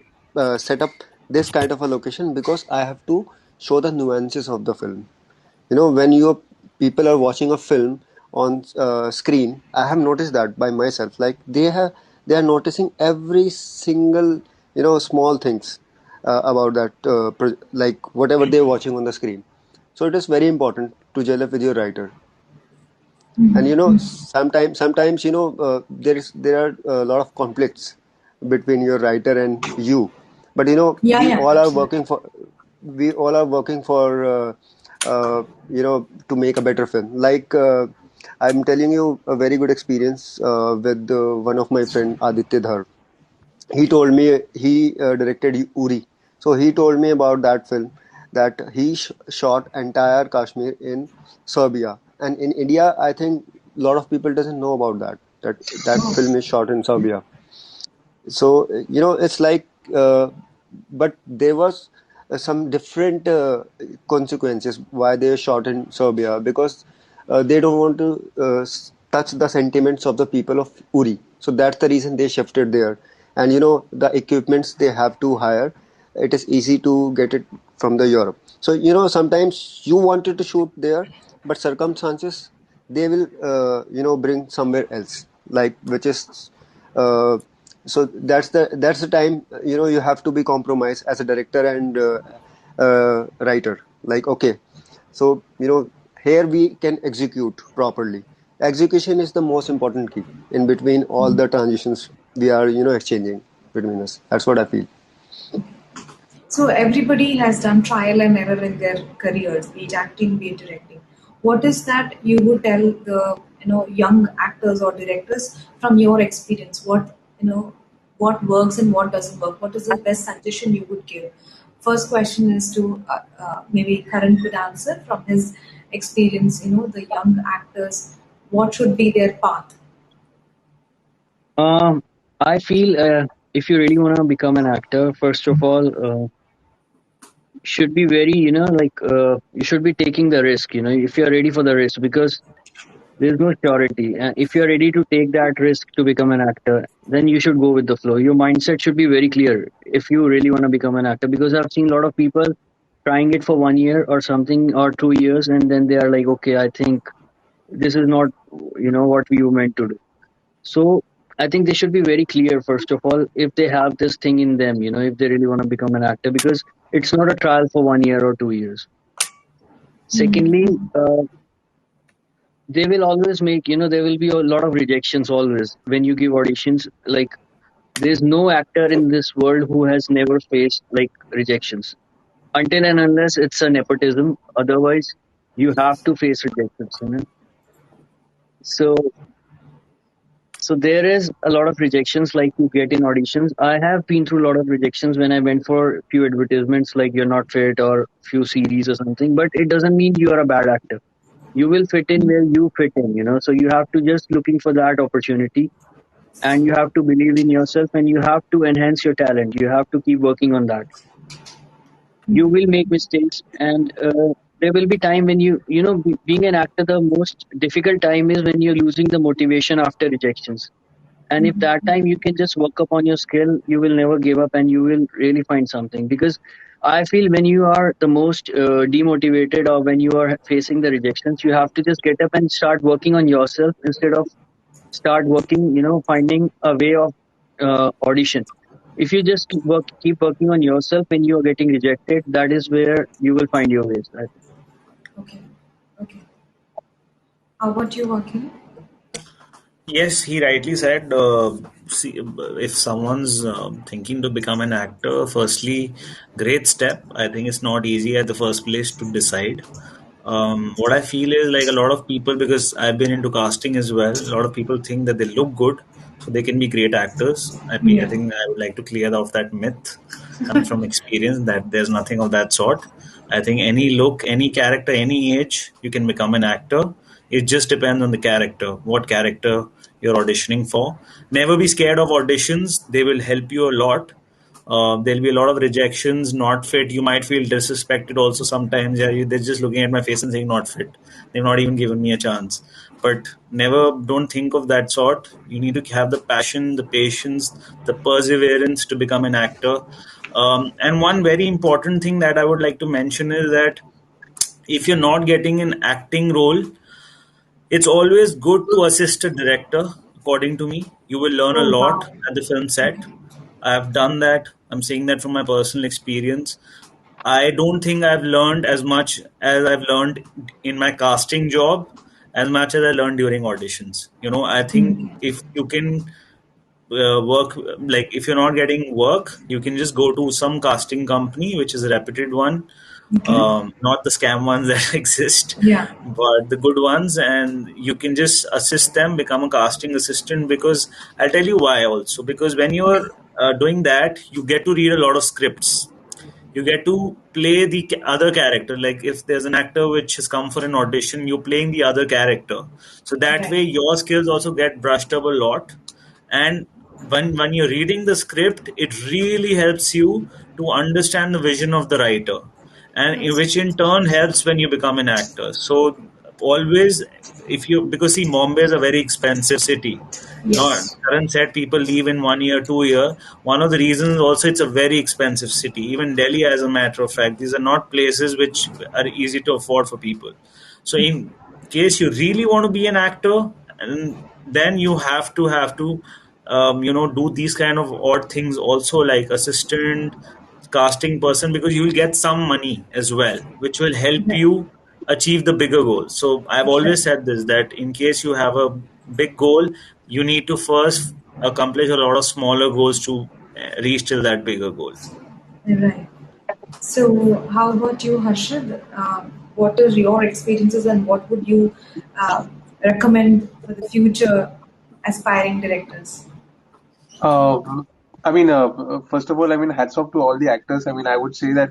set up this kind of a location, because I have to show the nuances of the film. When you people are watching a film on screen, I have noticed that by myself, like they are noticing every single small things about that like whatever they're watching on the screen. So it is very important to gel up with your writer. And sometimes there are a lot of conflicts between your writer and you. But you know, Yeah, we yeah, all are absolutely. working for to make a better film. Like I'm telling you a very good experience with one of my friend Aditya Dhar. He told me he directed Uri. So he told me about that film, that he shot entire Kashmir in Serbia, and in India I think a lot of people doesn't know about that film is shot in Serbia. So you know, it's like but there was some different consequences why they shot in Serbia, because they don't want to touch the sentiments of the people of Uri. So that's the reason they shifted there. And you know, the equipments they have to hire, it is easy to get it from the Europe. So you know, sometimes you wanted to shoot there, but circumstances they will you know, bring somewhere else, like which is uh, so that's the time, you know, you have to be compromised as a director and writer. Like, okay, so you know, here we can execute properly. Execution is the most important key in between all the transitions we are, you know, exchanging between us. That's what I feel. So everybody has done trial and error in their careers, be it acting, be it directing. What is that you would tell the young actors or directors from your experience? What works and what doesn't work? What is the best suggestion you would give? First question is to maybe Karan could answer from his experience. The young actors, what should be their path? Um, I feel if you really want to become an actor, first of all, should be very, you should be taking the risk, if you're ready for the risk, because there's no surety. And if you're ready to take that risk to become an actor, then you should go with the flow. Your mindset should be very clear if you really want to become an actor, because I've seen a lot of people trying it for 1 year or something or 2 years, and then they are like, okay, I think this is not, what we were meant to do. So I think they should be very clear, first of all, if they have this thing in them, if they really want to become an actor, because it's not a trial for 1 year or 2 years. Secondly, they will always make, there will be a lot of rejections always when you give auditions. Like, there's no actor in this world who has never faced like rejections, until and unless it's a nepotism. Otherwise, you have to face rejections. So So there is a lot of rejections like you get in auditions. I have been through a lot of rejections when I went for few advertisements like you're not fit or few series or something, but it doesn't mean you are a bad actor. You will fit in where you fit in. So you have to just looking for that opportunity, and you have to believe in yourself, and you have to enhance your talent. You have to keep working on that. You will make mistakes, and there will be time when being an actor, the most difficult time is when you're losing the motivation after rejections. And if that time you can just work up on your skill, you will never give up, and you will really find something. Because I feel when you are the most demotivated, or when you are facing the rejections, you have to just get up and start working on yourself instead of start working, finding a way of audition. If you just keep working on yourself when you are getting rejected, that is where you will find your ways. I think. Okay, okay. How about you, Akil? Yes, he rightly said. See, if someone's thinking to become an actor, firstly, great step. I think it's not easy at the first place to decide. What I feel is like a lot of people, because I've been into casting as well, a lot of people think that they look good, so they can be great actors. I Yeah. think I would like to clear off that myth coming from experience that there's nothing of that sort. I think any look, any character, any age, you can become an actor. It just depends on the character, what character you're auditioning for. Never be scared of auditions, they will help you a lot. There'll be a lot of rejections, not fit. You might feel disrespected also sometimes. Yeah, they're just looking at my face and saying not fit. They've not even given me a chance. But never, don't think of that sort. You need to have the passion, the patience, the perseverance to become an actor. And one very important thing that I would like to mention is that if you're not getting an acting role, it's always good to assist a director, according to me. You will learn a Oh, lot wow. at the film Okay. set. I have done that. I'm saying that from my personal experience. I don't think I've learned as much as I've learned in my casting job, as much as I learned during auditions. I think if you can work, like if you're not getting work, you can just go to some casting company, which is a reputed one, Okay. not the scam ones that exist, Yeah. but the good ones, and you can just assist them, become a casting assistant. Because I'll tell you why also. Because when Okay. you're doing that, you get to read a lot of scripts. You get to play the other character. Like if there's an actor which has come for an audition, you're playing the other character. So that Right. way your skills also get brushed up a lot. And when you're reading the script, it really helps you to understand the vision of the writer, and That's which in turn helps when you become an actor. So always, if you, because see, Bombay is a very expensive city. yes. Karan said people leave in 1 year, 2 year. One of the reasons also, it's a very expensive city. Even Delhi, as a matter of fact, these are not places which are easy to afford for people. So in case you really want to be an actor, and then you have to do these kind of odd things also, like assistant, casting person, because you will get some money as well, which will help Right. you achieve the bigger goal. So I've Right. always said this, that in case you have a big goal, you need to first accomplish a lot of smaller goals to reach till that bigger goal. Right. So, how about you, Harshad? What are your experiences, and what would you recommend for the future aspiring directors? Uh, I mean, first of all, I mean, hats off to all the actors. I mean, I would say that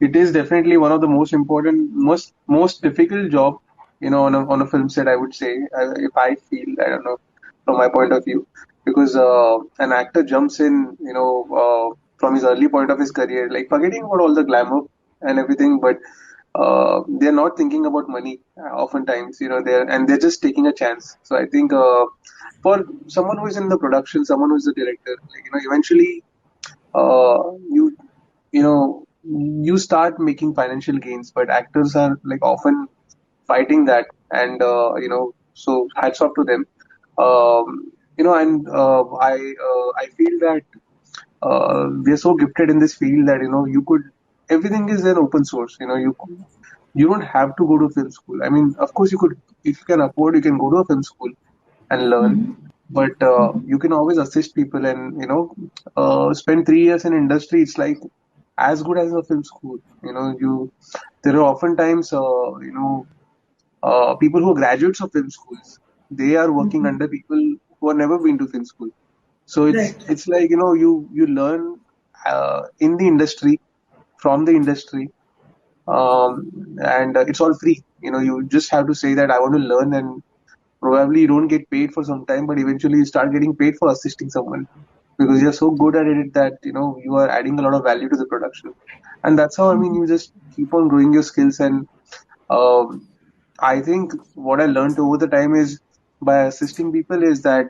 it is definitely one of the most important, most difficult job, on a film set. I would say, if I feel, I don't know, from my point of view, because an actor jumps in, from his early point of his career, like forgetting about all the glamour and everything, but they're not thinking about money. Oftentimes, they're just taking a chance. So I think for someone who is in the production, someone who is the director, like, eventually you you know you start making financial gains, but actors are like often fighting that, and so hats off to them. And I feel that we are so gifted in this field that you could, everything is an open source. You don't have to go to film school. I mean, of course, you could, if you can afford, you can go to a film school and learn, but you can always assist people, and spend 3 years in industry. It's like as good as a film school. There are oftentimes people who are graduates of film schools. They are working under people who have never been to film school. So it's Right. it's like you learn in the industry, from the industry, and it's all free. You just have to say that I want to learn, and probably you don't get paid for some time, but eventually you start getting paid for assisting someone, because you're so good at it that you are adding a lot of value to the production. And that's how, I mean, you just keep on growing your skills. And um, I think what I learned over the time is, by assisting people, is that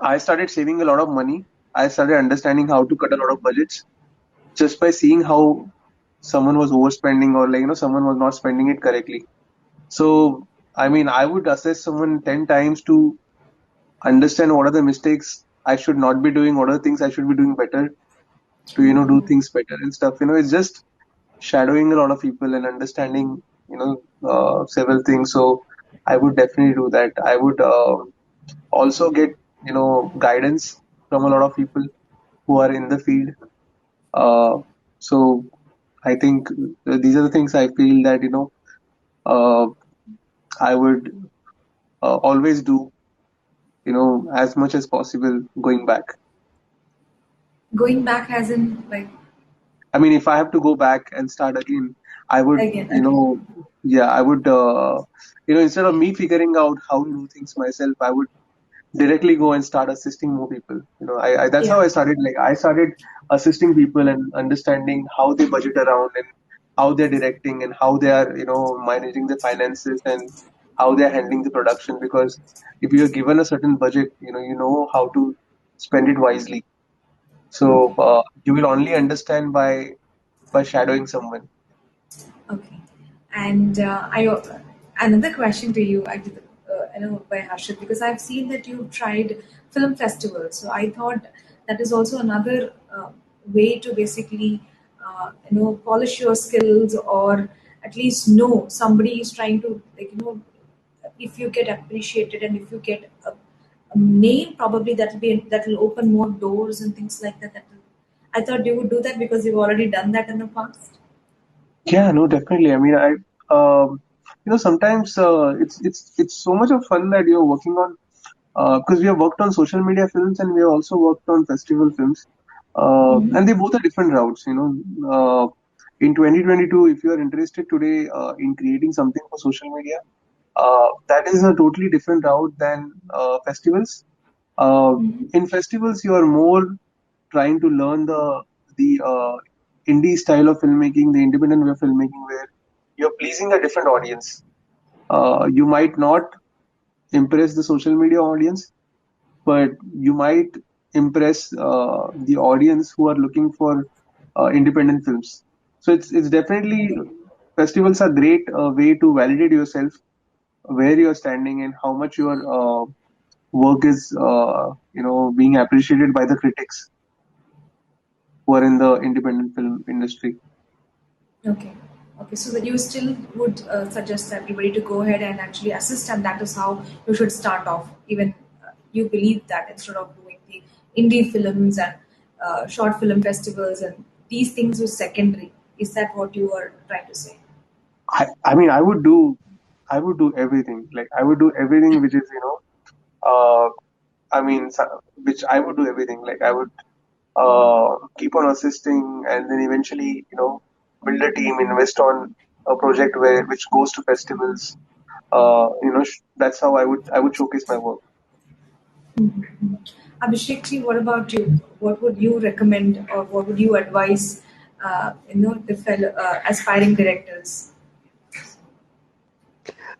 I started saving a lot of money. I started understanding how to cut a lot of budgets just by seeing how someone was overspending, or someone was not spending it correctly. So I mean, I would assess someone 10 times to understand what are the mistakes I should not be doing, what are the things I should be doing better to do things better and stuff. It's just shadowing a lot of people and understanding several things. So I would definitely do that. I would also get guidance from a lot of people who are in the field. Uh, so I think these are the things I feel that uh, I would always do, as much as possible going back. Going back, as in like I mean, if I have to go back and start again, I would, again. Okay. yeah, I would, instead of me figuring out how to do things myself, I would directly go and start assisting more people. That's how Yeah. I started. Like, I started assisting people and understanding how they budget around, and how they're directing, and how they are, managing the finances, and how they're handling the production. Because if you're given a certain budget, you know how to spend it wisely. So Okay. you will only understand by shadowing someone. Okay. And another question to you, I know by Harshit, because I've seen that you've tried film festivals. So I thought that is also another way to basically, polish your skills, or at least know somebody is trying to, if you get appreciated, and if you get name, probably that will open more doors and things like that. I thought you would do that because you've already done that in the past. Yeah, no, definitely. I mean, sometimes it's so much of fun that you're working on, because we have worked on social media films and we have also worked on festival films, and they both are different routes. In 2022, if you are interested today in creating something for social media, that is a totally different route than festivals. Uh, in festivals, you are more trying to learn the indie style of filmmaking, the independent way of filmmaking, where you're pleasing a different audience. You might not impress the social media audience, but you might impress the audience who are looking for independent films. So it's definitely, festivals are great way to validate yourself, where you're standing and how much your work is being appreciated by the critics who are in the independent film industry. Okay. Okay. So that you still would suggest everybody to go ahead and actually assist, and that is how you should start off. Even you believe that instead of doing the indie films and short film festivals and these things were secondary. Is that what you are trying to say? I mean, I would do everything. Like, I would do everything which is, uh, I mean, which I would do everything. Like, I would keep on assisting, and then eventually, build a team, invest on a project which goes to festivals. That's how I would showcase my work. Abhishek ji, what about you? What would you recommend, or what would you advise? The fellow aspiring directors.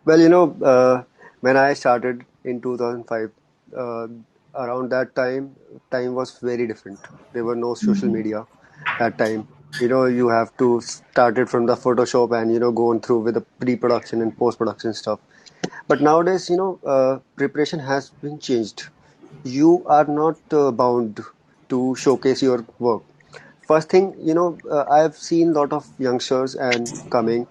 Well, when I started in 2005, uh, around that time was very different. There were no social media that time. You have to start it from the Photoshop and, go on through with the pre-production and post-production stuff. But nowadays, preparation has been changed. You are not bound to showcase your work. First thing, I've seen a lot of youngsters and coming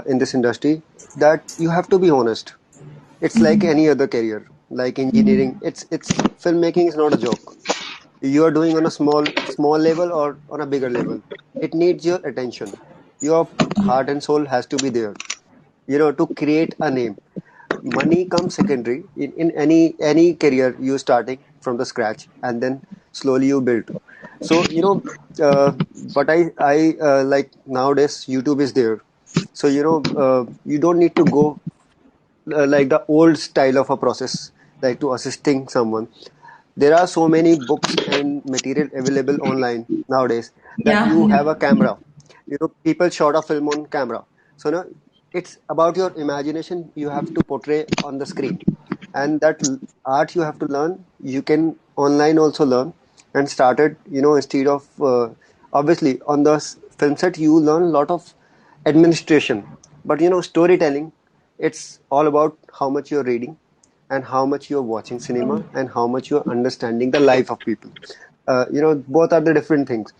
in this industry, that you have to be honest. It's like any other career, like engineering. It's filmmaking is not a joke. You are doing on a small level or on a bigger level. It needs your attention. Your heart and soul has to be there. To create a name. Money comes secondary in any career. You starting from the scratch and then slowly you build. So but I like nowadays YouTube is there. So you don't need to go like the old style of a process, like to assisting someone. There are so many books and material available online nowadays, that Yeah, you yeah. have a camera. People shot a film on camera. So it's about your imagination you have to portray on the screen, and that art you have to learn. You can online also learn and started. Instead of obviously on the film set you learn a lot of administration, but storytelling, it's all about how much you're reading and how much you're watching cinema and how much you're understanding the life of people. Both are the different things.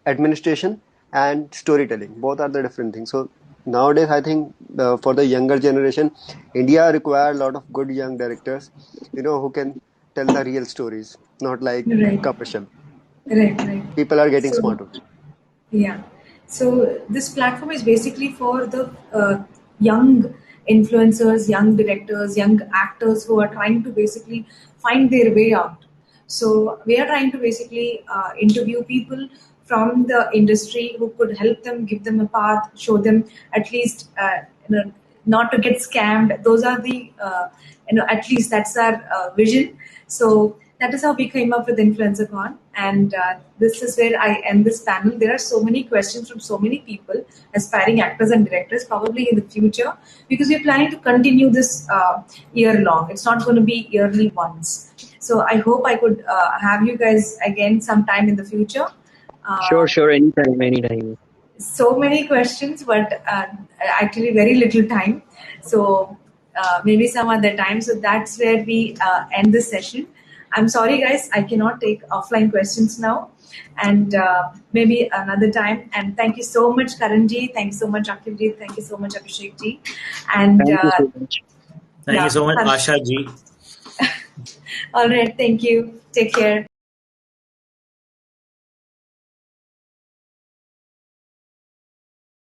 Administration and storytelling, both are the different things. So nowadays, I think for the younger generation, India require a lot of good young directors, who can tell the real stories, not like Right, commercial. right, right. People are getting So, smarter. yeah. So this platform is basically for the young influencers, young directors, young actors who are trying to basically find their way out. So we are trying to basically interview people from the industry who could help them, give them a path, show them at least not to get scammed. Those are the at least that's our vision. So that is how we came up with InfluencerCon, and this is where I end this panel. There are so many questions from so many people, aspiring actors and directors, probably in the future, because we're planning to continue this year long. It's not going to be yearly once. So I hope I could have you guys again sometime in the future. Sure, Uh, sure. Anytime, anytime. so many questions, but actually very little time. So maybe some other time. So that's where we end this session. I'm sorry, guys, I cannot take offline questions now, and maybe another time. And thank you so much, Karanji. Thank you so much, Akilji. Thank you so much, Abhishek ji. And Thank you so much. Thank you yeah, so much, Harsh. Asha ji. All right. Thank you. Take care.